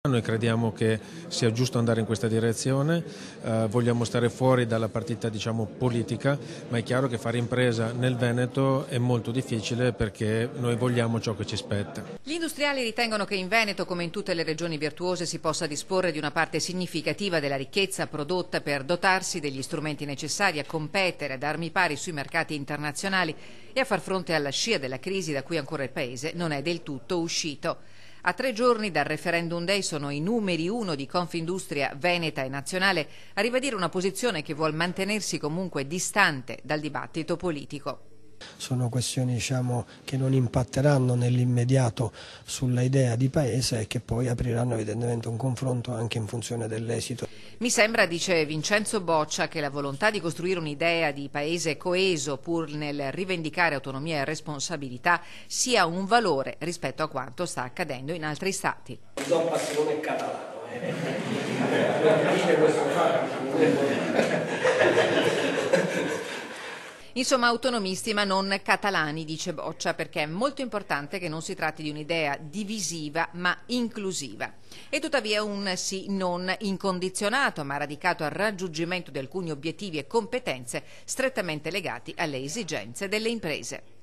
Noi crediamo che sia giusto andare in questa direzione, vogliamo stare fuori dalla partita politica, ma è chiaro che fare impresa nel Veneto è molto difficile perché noi vogliamo ciò che ci spetta. Gli industriali ritengono che in Veneto, come in tutte le regioni virtuose, si possa disporre di una parte significativa della ricchezza prodotta per dotarsi degli strumenti necessari a competere ad armi pari sui mercati internazionali e a far fronte alla scia della crisi da cui ancora il Paese non è del tutto uscito. A 3 giorni dal referendum day sono i numeri 1 di Confindustria Veneta e Nazionale a ribadire una posizione che vuol mantenersi comunque distante dal dibattito politico. Sono questioni che non impatteranno nell'immediato sulla idea di paese e che poi apriranno evidentemente un confronto anche in funzione dell'esito. Mi sembra, dice Vincenzo Boccia, che la volontà di costruire un'idea di paese coeso pur nel rivendicare autonomia e responsabilità sia un valore rispetto a quanto sta accadendo in altri stati. Don Passione catalano. Insomma, autonomisti ma non catalani, dice Boccia, perché è molto importante che non si tratti di un'idea divisiva ma inclusiva. E tuttavia un sì non incondizionato ma radicato al raggiungimento di alcuni obiettivi e competenze strettamente legati alle esigenze delle imprese.